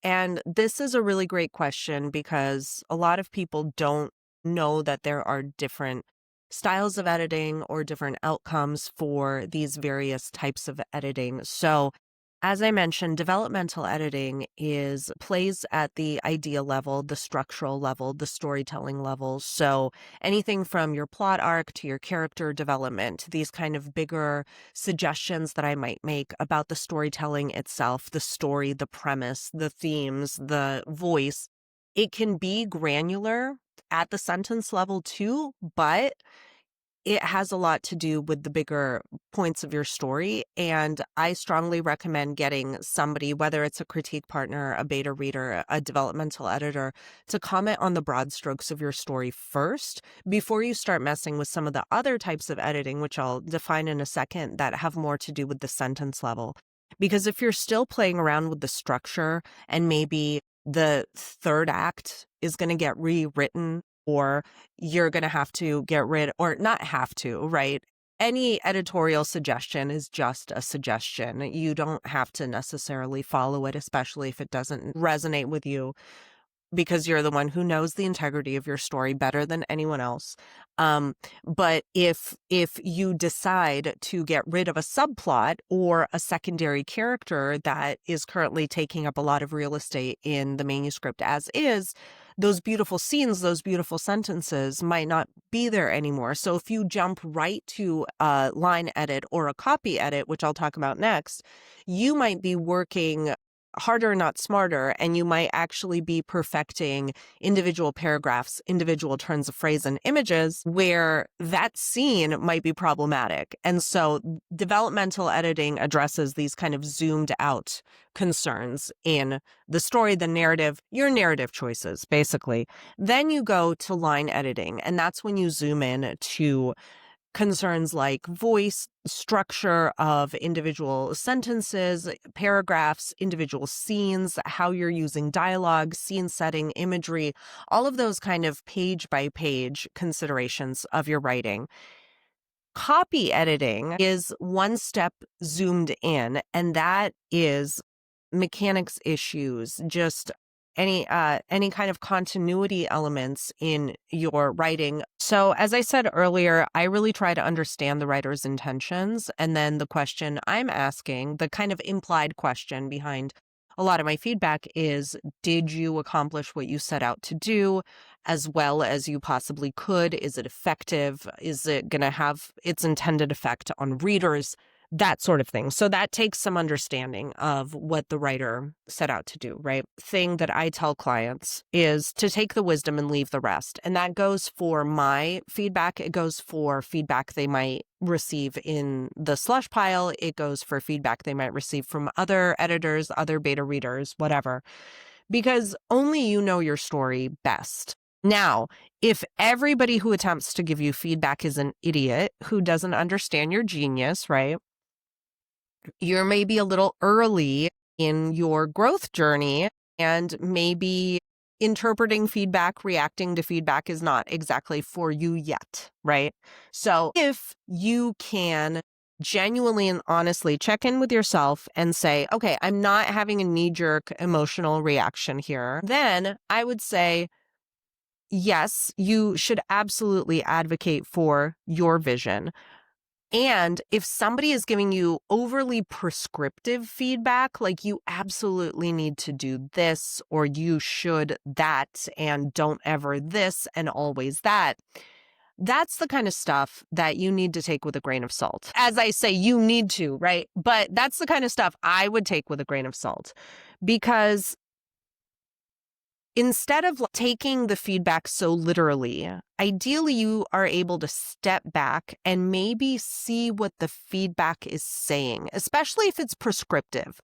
And this is a really great question because a lot of people don't know that there are different styles of editing or different outcomes for these various types of editing. So, as I mentioned, developmental editing is plays at the idea level, the structural level, the storytelling level. So, anything from your plot arc to your character development, these kind of bigger suggestions that I might make about the storytelling itself, the story, the premise, the themes, the voice. It can be granular at the sentence level too, but it has a lot to do with the bigger points of your story. And I strongly recommend getting somebody, whether it's a critique partner, a beta reader, a developmental editor, to comment on the broad strokes of your story first before you start messing with some of the other types of editing, which I'll define in a second, that have more to do with the sentence level. Because if you're still playing around with the structure and maybe the third act is going to get rewritten, or you're going to have to get rid, or not have to, right? Any editorial suggestion is just a suggestion. You don't have to necessarily follow it, especially if it doesn't resonate with you, because you're the one who knows the integrity of your story better than anyone else. But if you decide to get rid of a subplot or a secondary character that is currently taking up a lot of real estate in the manuscript as is, those beautiful scenes, those beautiful sentences might not be there anymore. So if you jump right to a line edit or a copy edit, which I'll talk about next, you might be working harder, not smarter, and you might actually be perfecting individual paragraphs, individual turns of phrase and images where that scene might be problematic. And so developmental editing addresses these kind of zoomed out concerns in the story, the narrative, your narrative choices, basically. Then you go to line editing, and that's when you zoom in to concerns like voice, structure of individual sentences, paragraphs, individual scenes, how you're using dialogue, scene setting, imagery, all of those kind of page by page considerations of your writing. Copy editing is one step zoomed in, and that is mechanics issues, just any kind of continuity elements in your writing. So as I said earlier, I really try to understand the writer's intentions, and then the question I'm asking, the kind of implied question behind a lot of my feedback is, did you accomplish what you set out to do as well as you possibly could? Is it effective? Is it going to have its intended effect on readers? That sort of thing. So that takes some understanding of what the writer set out to do, right? Thing that I tell clients is to take the wisdom and leave the rest. And that goes for my feedback. It goes for feedback they might receive in the slush pile. It goes for feedback they might receive from other editors, other beta readers, whatever, because only you know your story best. Now, if everybody who attempts to give you feedback is an idiot who doesn't understand your genius, right? You're maybe a little early in your growth journey, and maybe interpreting feedback, reacting to feedback is not exactly for you yet, right? So if you can genuinely and honestly check in with yourself and say, okay, I'm not having a knee-jerk emotional reaction here, then I would say, yes, you should absolutely advocate for your vision. And if somebody is giving you overly prescriptive feedback, like you absolutely need to do this, or you should that, and don't ever this, and always that, that's the kind of stuff that you need to take with a grain of salt. As I say, you need to, right? But that's the kind of stuff I would take with a grain of salt, because instead of taking the feedback so literally, ideally you are able to step back and maybe see what the feedback is saying, especially if it's prescriptive.